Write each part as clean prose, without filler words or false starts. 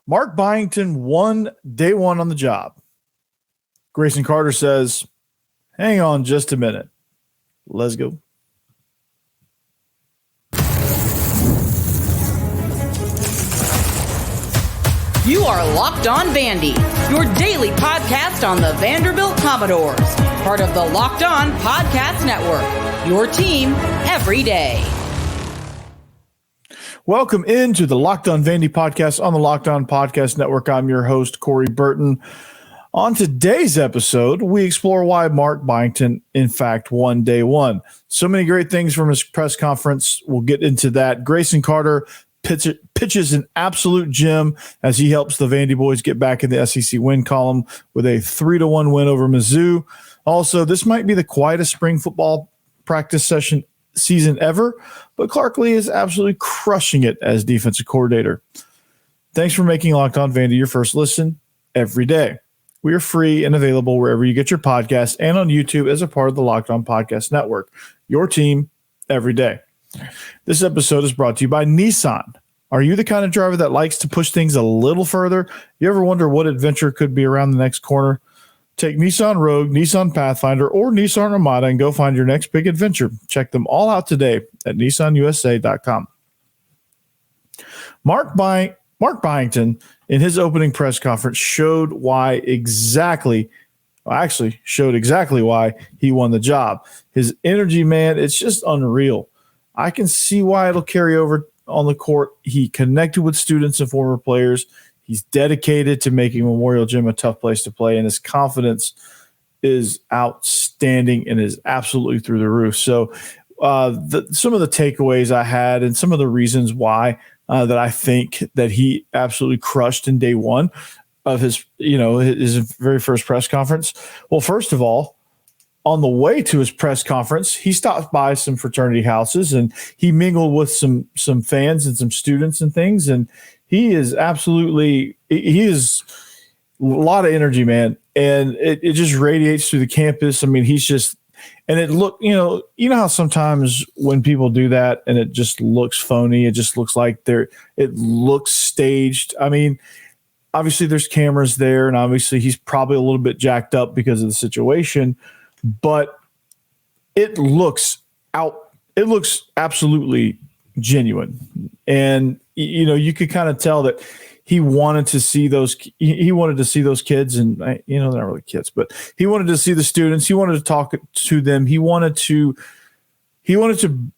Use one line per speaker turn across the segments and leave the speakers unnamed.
Mark Byington won day one on the job. Greyson Carter says, hang on just a minute. Let's go.
You are Locked On Vandy, your daily podcast on the Vanderbilt Commodores, part of the Locked On Podcast Network, your team every day.
Welcome into the Locked On Vandy podcast on the Locked On Podcast Network. I'm your host, Corey Burton. On today's episode, we explore why Mark Byington, in fact, won day one. So many great things from his press conference. We'll get into that. Greyson Carter pitches an absolute gem as he helps the Vandy boys get back in the SEC win column with a 3-1 win over Mizzou. Also, this might be the quietest spring football practice season ever, but Clark Lee is absolutely crushing it as defensive coordinator. Thanks for making Locked On Vandy your first listen every day. We are free and available wherever you get your podcasts and on YouTube as a part of the Locked On Podcast Network, your team every day. This episode is brought to you by Nissan. Are you the kind of driver that likes to push things a little further? You ever wonder what adventure could be around the next corner? Take Nissan Rogue, Nissan Pathfinder, or Nissan Armada and go find your next big adventure. Check them all out today at nissanusa.com. Mark Byington, in his opening press conference, showed exactly why he won the job. His energy, man, it's just unreal. I can see why it'll carry over on the court. He connected with students and former players. He's dedicated to making Memorial Gym a tough place to play, and his confidence is outstanding and is absolutely through the roof. So some of the takeaways I had and some of the reasons why that I think that he absolutely crushed in day one of his very first press conference. Well, first of all, on the way to his press conference, he stopped by some fraternity houses and he mingled with some fans and some students and things. And he is a lot of energy, man. And it just radiates through the campus. I mean, he's just, and it look, you know how sometimes when people do that and it just looks phony, it just looks like it looks staged. I mean, obviously there's cameras there and obviously he's probably a little bit jacked up because of the situation, but it looks absolutely genuine. And, you could kind of tell that he wanted to see those kids and, they're not really kids, but he wanted to see the students. He wanted to talk to them. He wanted to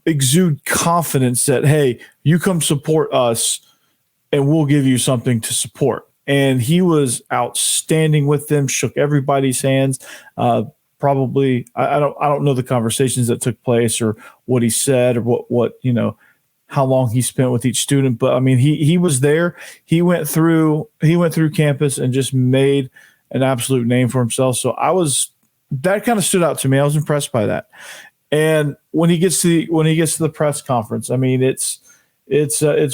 exude confidence that, hey, you come support us and we'll give you something to support. And he was outstanding with them, shook everybody's hands. Probably, I don't know the conversations that took place or what he said or what how long he spent with each student, but I mean, he was there. He went through campus and just made an absolute name for himself. So that kind of stood out to me. I was impressed by that. And when he gets to the press conference, I mean, it's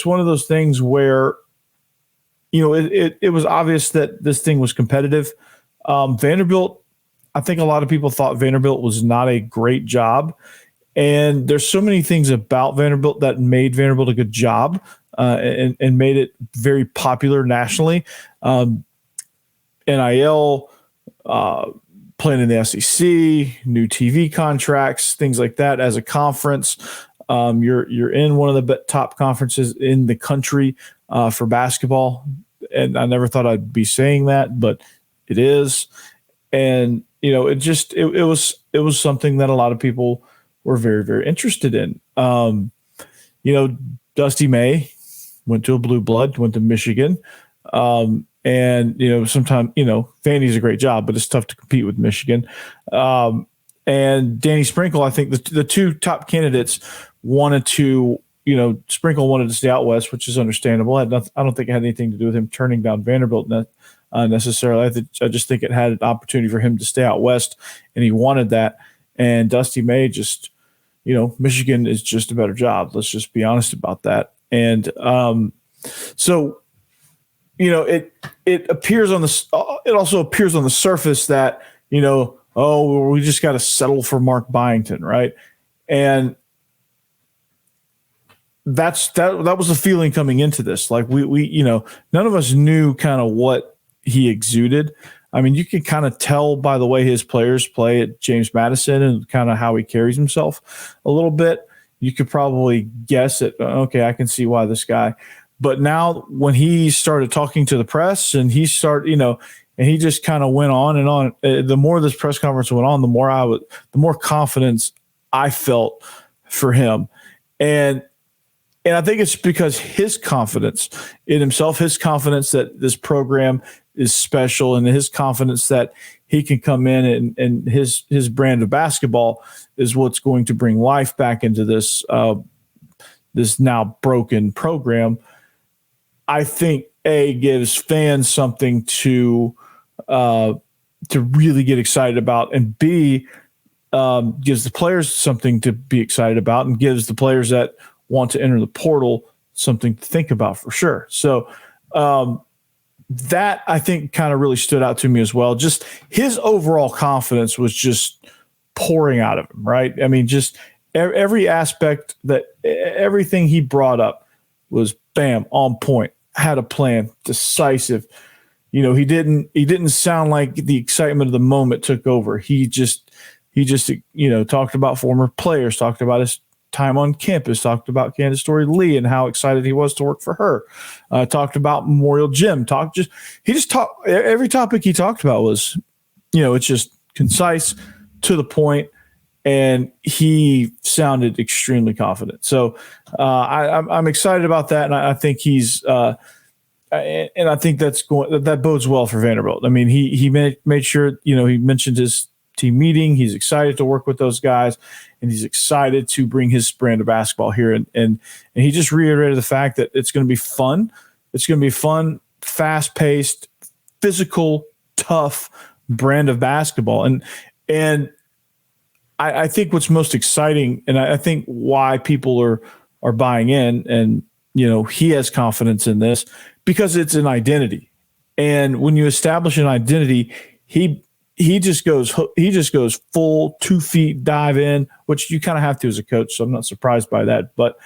one of those things where, it was obvious that this thing was competitive. Vanderbilt, I think a lot of people thought Vanderbilt was not a great job. And there's so many things about Vanderbilt that made Vanderbilt a good job and made it very popular nationally. NIL, playing in the SEC, new TV contracts, things like that. As a conference, you're in one of the top conferences in the country for basketball. And I never thought I'd be saying that, but it is. And it was something that a lot of people were very, very interested in. Dusty May went to a blue blood, went to Michigan. And, sometimes, Vandy's a great job, but it's tough to compete with Michigan. And Danny Sprinkle, I think the two top candidates wanted to, Sprinkle wanted to stay out west, which is understandable. I don't think it had anything to do with him turning down Vanderbilt necessarily. I just think it had an opportunity for him to stay out west, and he wanted that. And Dusty May just, Michigan is just a better job. Let's just be honest about that. And so, it appears it also appears on the surface that, we just got to settle for Mark Byington, right? And that was the feeling coming into this. Like we none of us knew kind of what he exuded. I mean, you can kind of tell by the way his players play at James Madison and kind of how he carries himself a little bit. You could probably guess it. Okay, I can see why this guy. But now when he started talking to the press and he just kind of went on and on, the more this press conference went on, the more confidence I felt for him. And I think it's because his confidence in himself, his confidence that this program is special, and his confidence that he can come in and his brand of basketball is what's going to bring life back into this this now broken program. I think gives fans something to really get excited about, and B gives the players something to be excited about, and gives the players that want to enter the portal something to think about for sure. So that I think kind of really stood out to me as well. Just his overall confidence was just pouring out of him, right? I mean, just every aspect everything he brought up was bam, on point, had a plan, decisive. He didn't sound like the excitement of the moment took over. He just talked about former players, talked about his time on campus, talked about Candace Story Lee and how excited he was to work for her. Talked about Memorial Gym. Every topic he talked about was, it's just concise, to the point, and he sounded extremely confident. So I'm excited about that, and I think he's and I think that bodes well for Vanderbilt. I mean, he made sure, he mentioned his team meeting. He's excited to work with those guys, and he's excited to bring his brand of basketball here. And he just reiterated the fact that it's going to be fun. It's going to be fun, fast-paced, physical, tough brand of basketball. And I think what's most exciting, and I think why people are buying in, and he has confidence in this, because it's an identity. And when you establish an identity, he just goes full 2 feet dive in, which you kind of have to as a coach. So I'm not surprised by that, but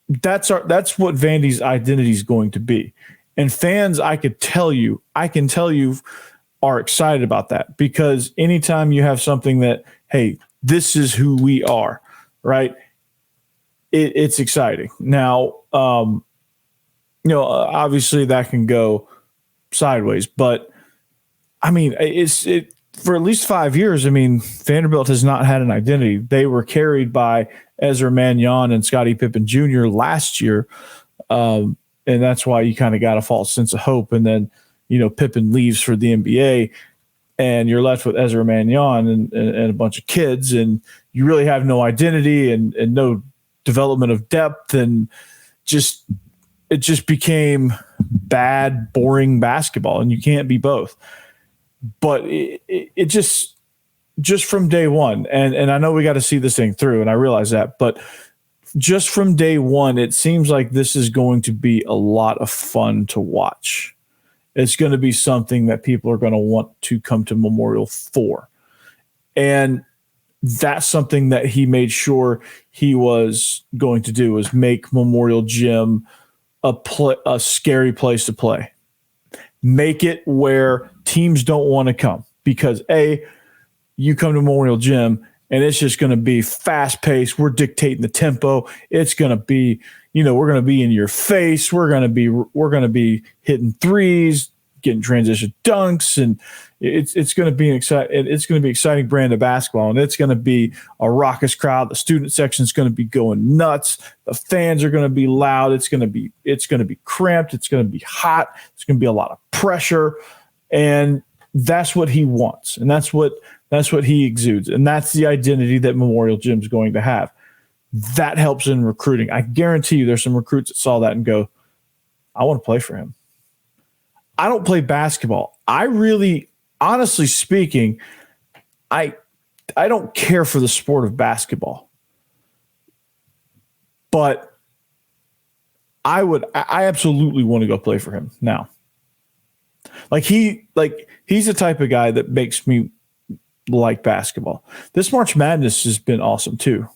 that's what Vandy's identity is going to be. And fans, I can tell you are excited about that, because anytime you have something that, hey, this is who we are, right? It's exciting. Now, obviously that can go sideways, but I mean, for at least 5 years. I mean, Vanderbilt has not had an identity. They were carried by Ezra Mannion and Scottie Pippen Jr. last year, and that's why you kind of got a false sense of hope. And then, Pippen leaves for the NBA, and you're left with Ezra Mannion and a bunch of kids, and you really have no identity and no development of depth, and it just became bad, boring basketball, and you can't be both. But it just from day one, and I know we got to see this thing through, and I realize that, but just from day one, it seems like this is going to be a lot of fun to watch. It's going to be something that people are going to want to come to Memorial for. And that's something that he made sure he was going to do, is make Memorial Gym a scary place to play. Make it where teams don't want to come, because you come to Memorial Gym and it's just going to be fast paced. We're dictating the tempo. It's going to be, we're going to be in your face. We're going to be hitting threes, getting transition dunks, and it's going to be an exciting brand of basketball, and it's going to be a raucous crowd. The student section is going to be going nuts. The fans are going to be loud. It's going to be cramped. It's going to be hot. It's going to be a lot of pressure, and that's what he wants, and that's what he exudes, and that's the identity that Memorial Gym is going to have. That helps in recruiting. I guarantee you, there's some recruits that saw that and go, "I want to play for him." I don't play basketball. I really, honestly speaking, I don't care for the sport of basketball. But I absolutely want to go play for him now. He's the type of guy that makes me like basketball. This March Madness has been awesome too.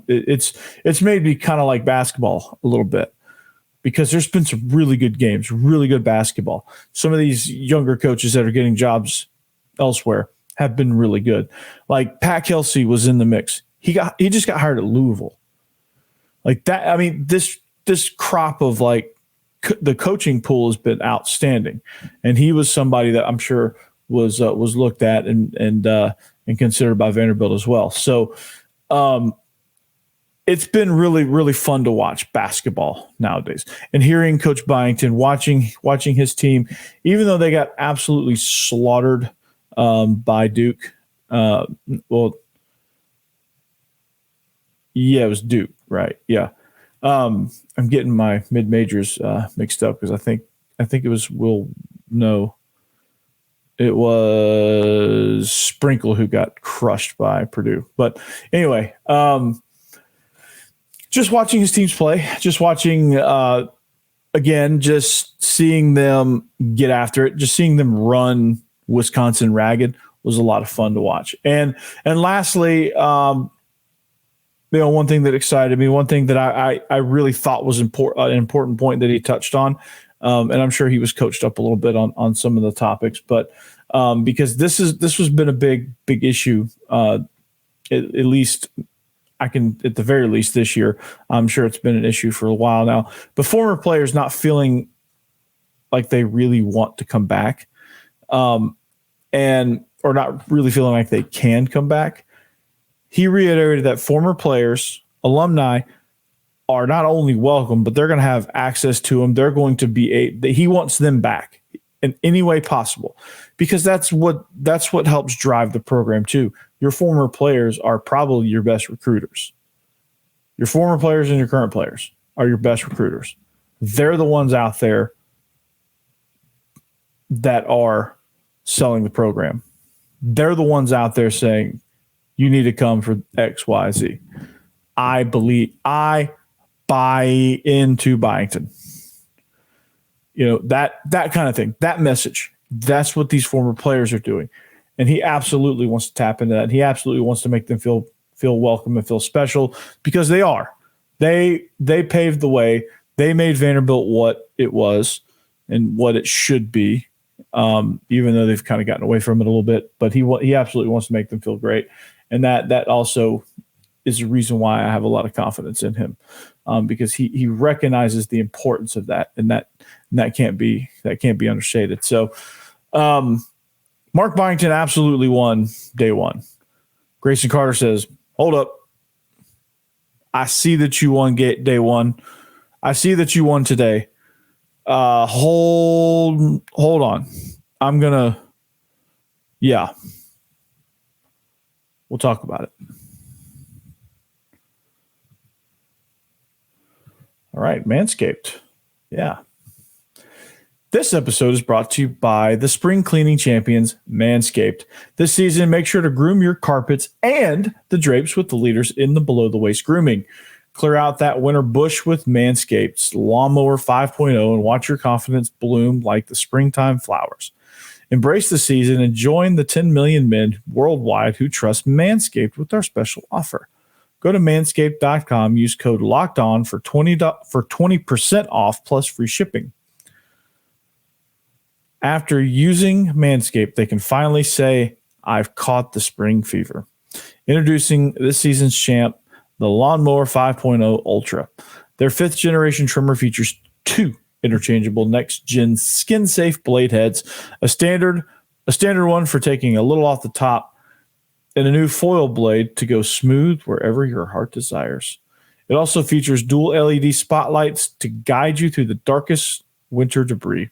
It's made me kind of like basketball a little bit, because there's been some really good games, really good basketball. Some of these younger coaches that are getting jobs elsewhere have been really good. Like Pat Kelsey was in the mix. He just got hired at Louisville. Like that. I mean, this crop of like the coaching pool has been outstanding, and he was somebody that I'm sure was looked at and considered by Vanderbilt as well. So it's been really, really fun to watch basketball nowadays, and hearing Coach Byington, watching his team, even though they got absolutely slaughtered by Duke. Yeah, it was Duke, right? Yeah. I'm getting my mid-majors mixed up, because I think it was it was Sprinkle who got crushed by Purdue. But anyway, just watching his teams play, just watching again, just seeing them get after it, just seeing them run Wisconsin ragged was a lot of fun to watch. And lastly, one thing that excited me, one thing that I really thought was an important point that he touched on, and I'm sure he was coached up a little bit on some of the topics, but because this has been a big issue, at least at the very least this year. I'm sure it's been an issue for a while now. But former players not feeling like they really want to come back, or not really feeling like they can come back. He reiterated that former players, alumni, are not only welcome, but they're going to have access to him. They're going to he wants them back in any way possible, because that's what helps drive the program too. Your former players are probably your best recruiters. Your former players and your current players are your best recruiters. They're the ones out there that are selling the program. They're the ones out there saying, you need to come for X, Y, Z. I buy into Byington. That kind of thing, that message. That's what these former players are doing. And he absolutely wants to tap into that. And he absolutely wants to make them feel welcome and feel special, because they are. They paved the way. They made Vanderbilt what it was and what it should be, even though they've kind of gotten away from it a little bit. But he absolutely wants to make them feel great. And that also is the reason why I have a lot of confidence in him, because he recognizes the importance of that, and that can't be understated. So Mark Byington absolutely won day one. Greyson Carter says, "Hold up, I see that you won day one. I see that you won today. Hold on. I'm gonna, yeah." We'll talk about it. All right, Manscaped. Yeah. This episode is brought to you by the spring cleaning champions, Manscaped. This season, make sure to groom your carpets and the drapes with the leaders in the below-the-waist grooming. Clear out that winter bush with Manscaped's Lawnmower 5.0 and watch your confidence bloom like the springtime flowers. Embrace the season and join the 10 million men worldwide who trust Manscaped with our special offer. Go to manscaped.com, use code LOCKEDON for 20% off plus free shipping. After using Manscaped, they can finally say, "I've caught the spring fever." Introducing this season's champ, the Lawnmower 5.0 Ultra. Their 5th generation trimmer features 2 interchangeable next-gen skin-safe blade heads, a standard one for taking a little off the top, and a new foil blade to go smooth wherever your heart desires. It also features dual LED spotlights to guide you through the darkest winter debris.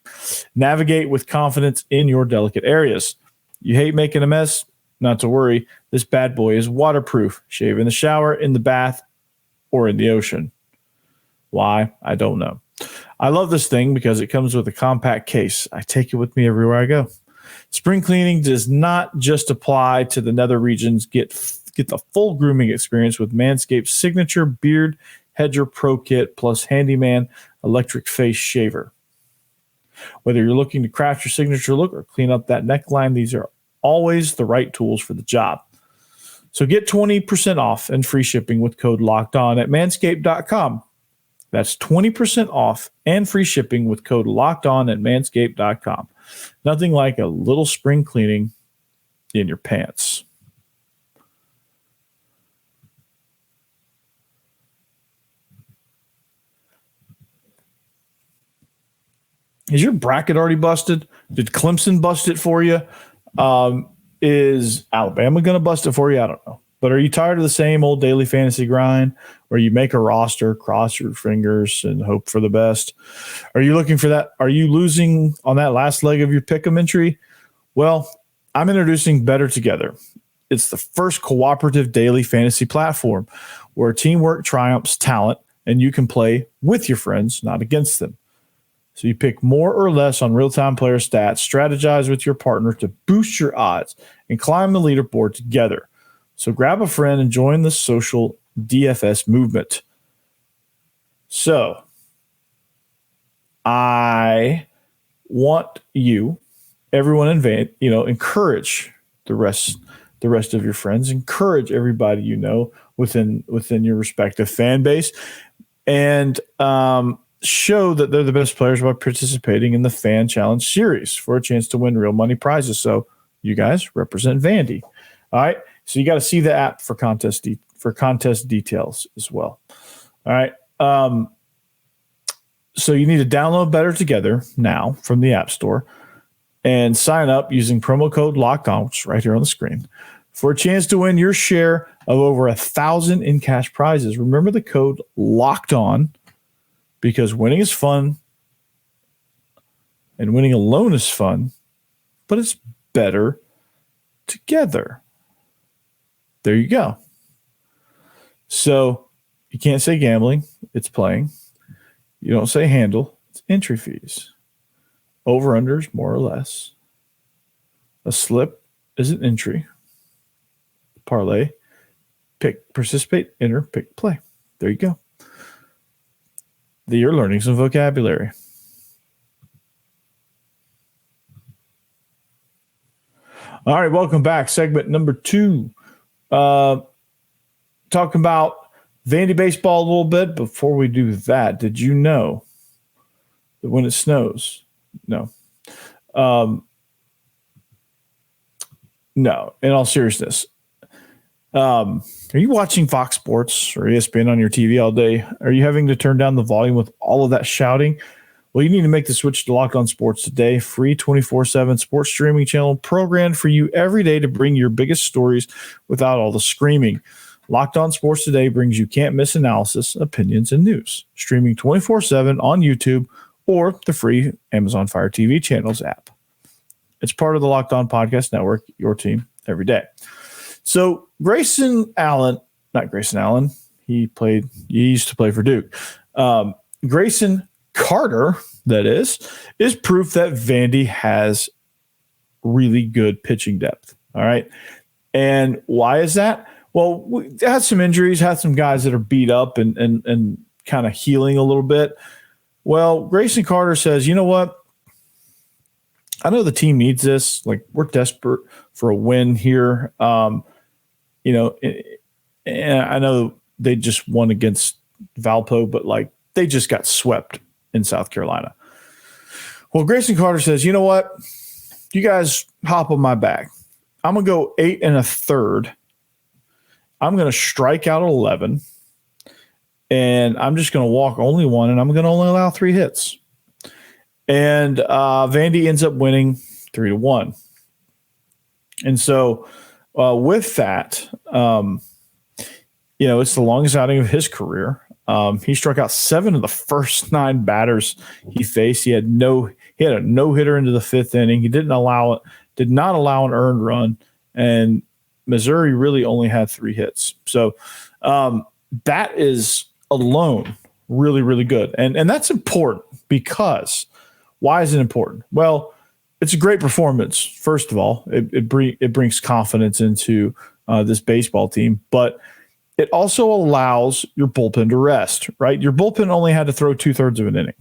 Navigate with confidence in your delicate areas. You hate making a mess? Not to worry. This bad boy is waterproof. Shave in the shower, in the bath, or in the ocean. Why? I don't know. I love this thing because it comes with a compact case. I take it with me everywhere I go. Spring cleaning does not just apply to the nether regions. Get the full grooming experience with Manscaped's signature Beard Hedger Pro Kit plus Handyman electric face shaver. Whether you're looking to craft your signature look or clean up that neckline, these are always the right tools for the job. So get 20% off and free shipping with code Locked On at manscaped.com. That's 20% off and free shipping with code Locked On at manscaped.com. Nothing like a little spring cleaning in your pants. Is your bracket already busted? Did Clemson bust it for you? Is Alabama going to bust it for you? I don't know. But are you tired of the same old daily fantasy grind where you make a roster, cross your fingers, and hope for the best? Are you looking for that? Are you losing on that last leg of your pick'em entry? Well, I'm introducing Bettor Together. It's the first cooperative daily fantasy platform where teamwork triumphs talent and you can play with your friends, not against them. So you pick more or less on real-time player stats, strategize with your partner to boost your odds, and climb the leaderboard together. So grab a friend and join the social DFS movement. So I want you, everyone encourage the rest of your friends, encourage everybody within your respective fan base, and show that they're the best players by participating in the Fan Challenge series for a chance to win real money prizes. So you guys represent Vandy. All right. So you got to see the app for contest details as well. All right. So you need to download Bettor Together now from the App Store and sign up using promo code Locked On, which is right here on the screen, for a chance to win your share of over 1,000 in cash prizes. Remember the code Locked On, because winning is fun and winning alone is fun, but it's better together. There you go. So you can't say gambling, it's playing. You don't say handle, it's entry fees. Over-unders, more or less. A slip is an entry. Parlay, pick, participate, enter, pick, play. There you go. You're learning some vocabulary. All right, welcome back. Segment number 2. Talking about Vandy baseball a little bit. Before we do that, did you know that when it snows? No. No, in all seriousness. Are you watching Fox Sports or ESPN on your TV all day? Are you having to turn down the volume with all of that shouting? Well, you need to make the switch to Locked On Sports today. Free 24/7 sports streaming channel programmed for you every day to bring your biggest stories without all the screaming. Locked On Sports Today brings you can't-miss analysis, opinions, and news. Streaming 24/7 on YouTube or the free Amazon Fire TV channels app. It's part of the Locked On Podcast Network, your team every day. So Greyson Allen, he used to play for Duke. Greyson Carter, that is proof that Vandy has really good pitching depth. All right. And why is that? Well, we had some injuries, had some guys that are beat up and kind of healing a little bit. Well, Greyson Carter says, you know what? I know the team needs this. Like, we're desperate for a win here. And I know they just won against Valpo, but like they just got swept in South Carolina. Well, Greyson Carter says, you know what? You guys hop on my back. I'm going to go 8 1/3. I'm going to strike out 11. And I'm just going to walk only 1, and I'm going to only allow 3 hits. And Vandy ends up winning 3-1. And so with that, it's the longest outing of his career. He struck out 7 of the first 9 batters he faced. He had a no-hitter into the 5th inning. He did not allow an earned run, and Missouri really only had 3 hits. So that is alone really, really good. And that's important because why is it important? Well, it's a great performance. First of all, it brings confidence into this baseball team, but it also allows your bullpen to rest, right? Your bullpen only had to throw 2/3 of an inning.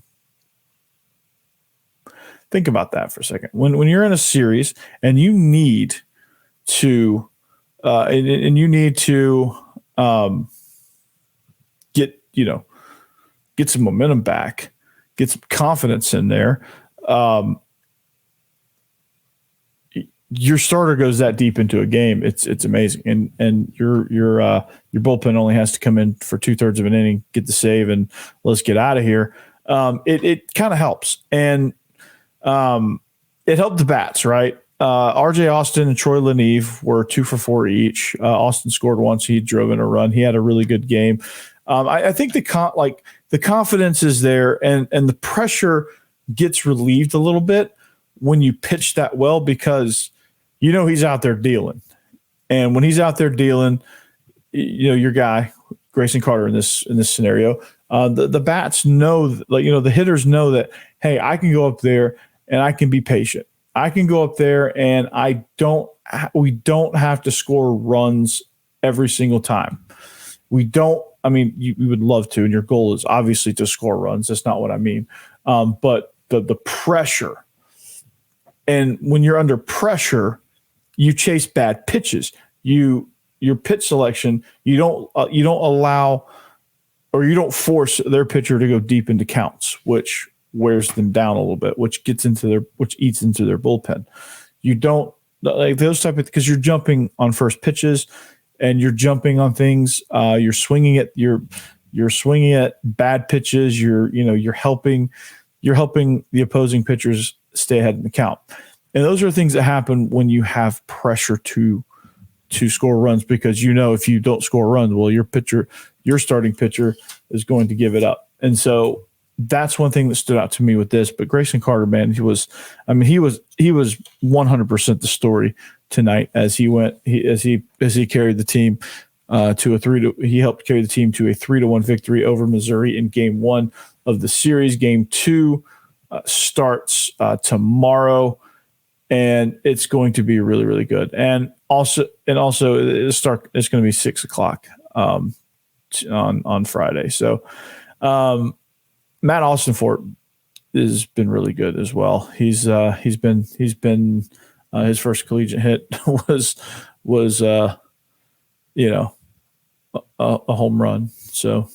Think about that for a second. When you're in a series and you need to and you need to get some momentum back, get some confidence in there. Your starter goes that deep into a game. It's amazing. And your bullpen only has to come in for 2/3 of an inning, get the save, and let's get out of here. It kind of helps. And it helped the bats, right? RJ Austin and Troy LaNeve were 2 for 4 each. Austin scored once. He drove in a run. He had a really good game. I think the confidence is there, and the pressure gets relieved a little bit when you pitch that well, because he's out there dealing. And when he's out there dealing, your guy, Greyson Carter in this scenario, the bats know, the hitters know that, hey, I can go up there and I can be patient. I can go up there and we don't have to score runs every single time. We don't. I mean, you would love to, and your goal is obviously to score runs. That's not what I mean. But the pressure, and when you're under pressure, you chase bad pitches. Your pitch selection, you don't allow, or you don't force their pitcher to go deep into counts, which wears them down a little bit, which eats into their bullpen. You don't like those type of, because you're jumping on first pitches and you're jumping on things. You're swinging at bad pitches. You're helping the opposing pitchers stay ahead in the count. And those are things that happen when you have pressure to score runs, because if you don't score runs, well, your starting pitcher is going to give it up. And so that's one thing that stood out to me with this. But Greyson Carter, man, he was 100% the story tonight as he carried the team he helped carry the team to a 3-1 victory over Missouri in Game 1 of the series. Game 2 starts tomorrow, and it's going to be really, really good. And also it's going to be 6:00 on Friday. So Matt Austinfort has been really good as well. He's been his first collegiate hit was a home run. So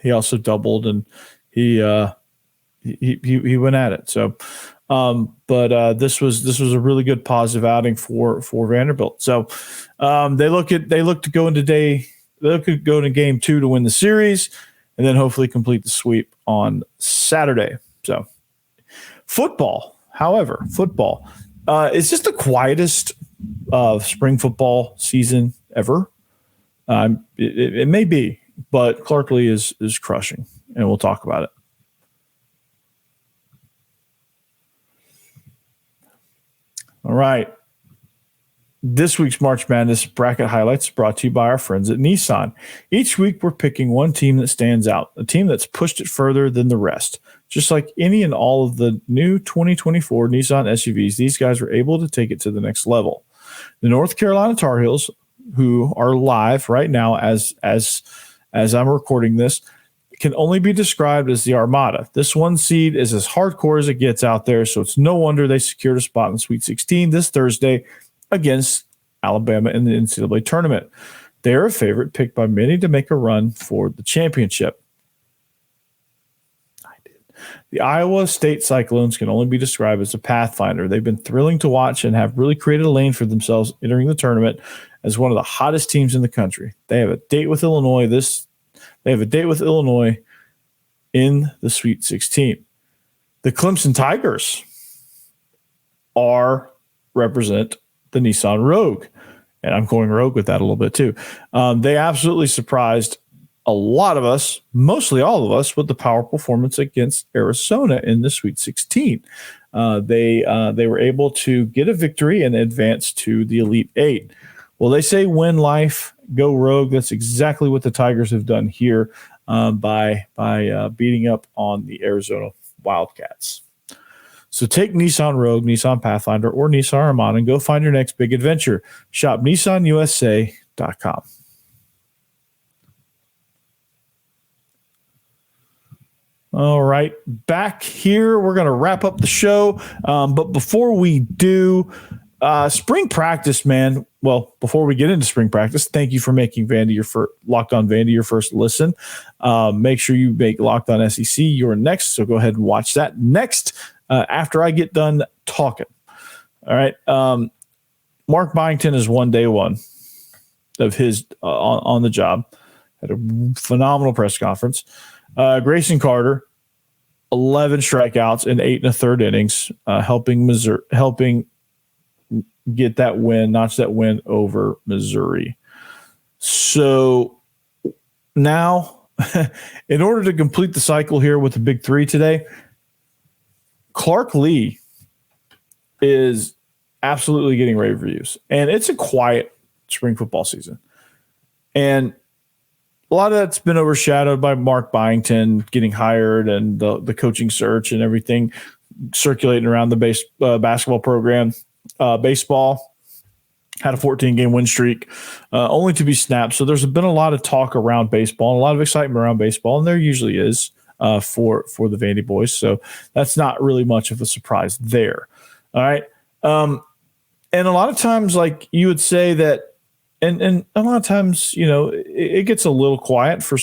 he also doubled, and he went at it. So but this was a really good positive outing for Vanderbilt. So they look to go into Game 2 to win the series, and then hopefully complete the sweep on Saturday. So football is just the quietest spring football season ever. It may be, but Clark Lee is crushing, and we'll talk about it. All right. This week's March Madness bracket highlights brought to you by our friends at Nissan. Each week, we're picking one team that stands out, a team that's pushed it further than the rest. Just like any and all of the new 2024 Nissan SUVs, these guys were able to take it to the next level. The North Carolina Tar Heels, who are live right now as I'm recording this, can only be described as the Armada. This one seed is as hardcore as it gets out there, so it's no wonder they secured a spot in the Sweet 16 this Thursday against Alabama in the NCAA tournament. They are a favorite picked by many to make a run for the championship. The Iowa State Cyclones can only be described as a Pathfinder. They've been thrilling to watch and have really created a lane for themselves entering the tournament as one of the hottest teams in the country. They have a date with Illinois in the Sweet 16. The Clemson Tigers represent the Nissan Rogue, and I'm going rogue with that a little bit too. They absolutely surprised a lot of us, mostly all of us, with the power performance against Arizona in the Sweet 16. They were able to get a victory and advance to the Elite Eight. Well, they say win life, go rogue. That's exactly what the Tigers have done here by beating up on the Arizona Wildcats. So take Nissan Rogue, Nissan Pathfinder, or Nissan Armada and go find your next big adventure. Shop NissanUSA.com. All right, back here, we're going to wrap up the show. But before we do, spring practice, man, well, before we get into spring practice, thank you for making Vandy Locked On Vandy your first listen. Make sure you make Locked On SEC your next. So go ahead and watch that next after I get done talking. All right. Mark Byington is day one of his on the job. Had a phenomenal press conference. Greyson Carter, 11 strikeouts in 8 1/3 innings, helping get that win, notch that win over Missouri. So now, in order to complete the cycle here with the big three today, Clark Lee is absolutely getting rave reviews. And it's a quiet spring football season. And a lot of that's been overshadowed by Mark Byington getting hired and the coaching search and everything circulating around the basketball program. Baseball had a 14-game win streak, only to be snapped. So there's been a lot of talk around baseball and a lot of excitement around baseball, and there usually is for the Vandy boys. So that's not really much of a surprise there. All right. And a lot of times, like you would say that, and a lot of times, it gets a little quiet for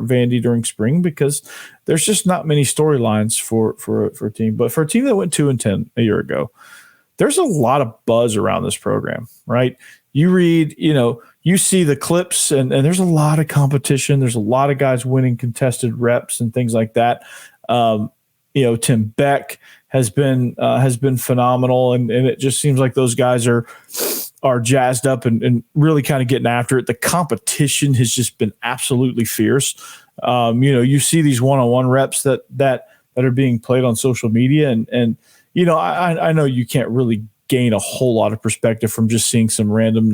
Vandy during spring because there's just not many storylines for a team. But for a team that went 2-10 a year ago, there's a lot of buzz around this program, right? You read, you see the clips and there's a lot of competition. There's a lot of guys winning contested reps and things like that. Tim Beck has been phenomenal. And it just seems like those guys are jazzed up and really kind of getting after it. The competition has just been absolutely fierce. You see these one-on-one reps that are being played on social media and I know you can't really gain a whole lot of perspective from just seeing some random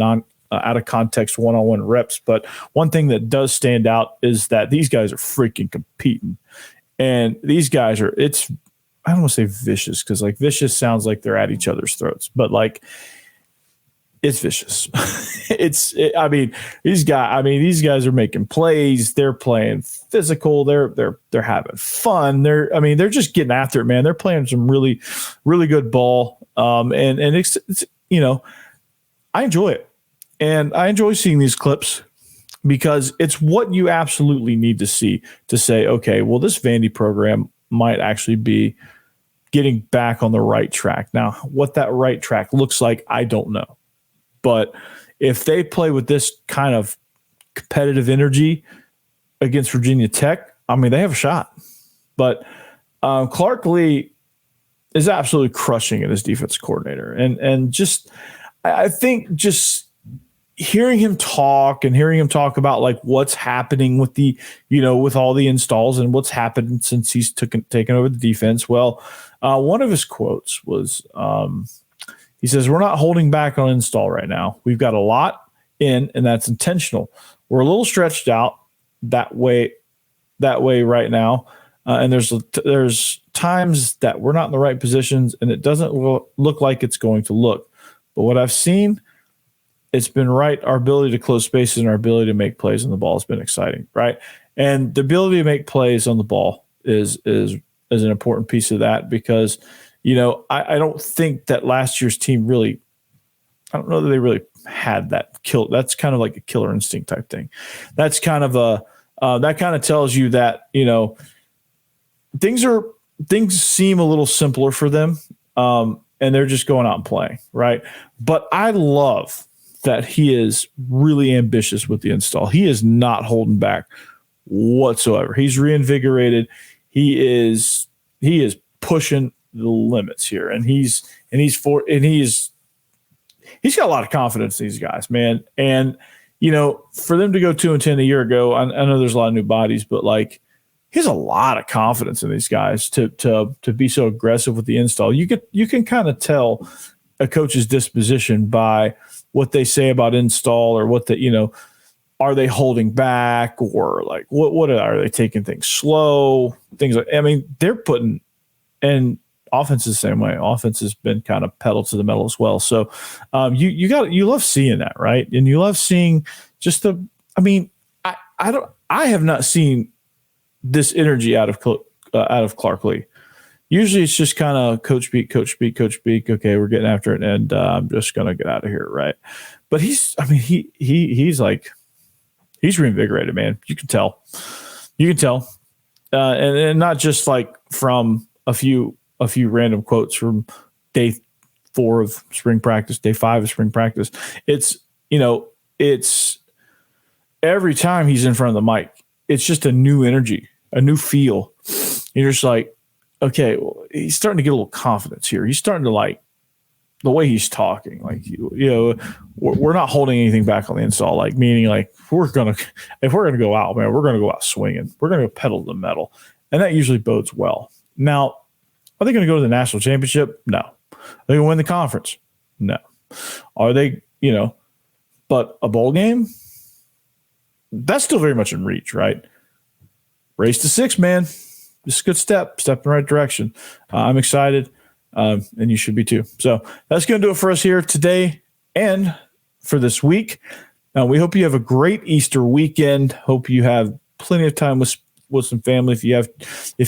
out of context one-on-one reps. But one thing that does stand out is that these guys are freaking competing, and these guys I don't want to say vicious because like vicious sounds like they're at each other's throats, but like it's vicious. These guys are making plays. They're playing physical. They're having fun. They're just getting after it, man. They're playing some really, really good ball. And it's I enjoy it. And I enjoy seeing these clips because it's what you absolutely need to see to say, okay, well, this Vandy program might actually be getting back on the right track. Now, what that right track looks like, I don't know. But if they play with this kind of competitive energy against Virginia Tech, they have a shot. But Clark Lee is absolutely crushing it as defense coordinator. And just I think just hearing him talk about like what's happening with the, with all the installs and what's happened since he's taken over the defense. Well, one of his quotes was, he says, we're not holding back on install right now. We've got a lot in, and that's intentional. We're a little stretched out that way right now. And there's times that we're not in the right positions, and it doesn't look like it's going to look. But what I've seen, it's been right. Our ability to close spaces and our ability to make plays on the ball has been exciting, right? And the ability to make plays on the ball is an important piece of that because – I don't think that last year's team really – I don't know that they really had that kill. That's kind of like a killer instinct type thing. That's kind of that kind of tells you that, things seem a little simpler for them and they're just going out and playing, right? But I love that he is really ambitious with the install. He is not holding back whatsoever. He's reinvigorated. He is pushing the limits here, and he's got a lot of confidence in these guys, man. And for them to go 2-10 a year ago, I know there's a lot of new bodies, but like he has a lot of confidence in these guys to be so aggressive with the install. You can kind of tell a coach's disposition by what they say about install or what are they holding back or like what are they taking things slow, things like they're putting. And offense is the same way. Offense has been kind of pedal to the metal as well. So you love seeing that, right? And you love seeing just I have not seen this energy out of Clark Lee. Usually it's just kind of coach speak. Okay, we're getting after it, and I'm just gonna get out of here, right? but he's reinvigorated, man. You can tell, and not just like from a few random quotes from day 4 of spring practice, day 5 of spring practice. It's every time he's in front of the mic, it's just a new energy, a new feel. You're just like, okay, well, he's starting to get a little confidence here. He's starting to like the way he's talking, like, we're not holding anything back on the install, like meaning like if we're gonna go out, man, we're gonna go out swinging. We're gonna go pedal to the metal, and that usually bodes well. Now, are they going to go to the national championship? No. Are they going to win the conference? No. Are they? But a bowl game, that's still very much in reach, right? Race to 6, man. This is a good step in the right direction. I'm excited, and you should be too. So that's going to do it for us here today and for this week. We hope you have a great Easter weekend. Hope you have plenty of time with some family. If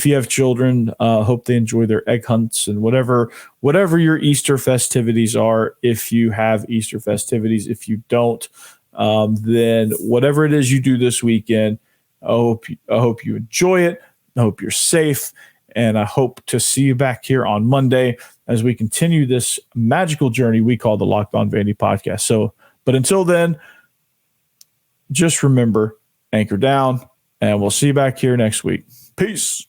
you have children, hope they enjoy their egg hunts and whatever your Easter festivities are. If you have Easter festivities, if you don't, then whatever it is you do this weekend, I hope you enjoy it. I hope you're safe, and I hope to see you back here on Monday as we continue this magical journey we call the Locked On Vandy podcast. So, but until then, just remember, anchor down, and we'll see you back here next week. Peace.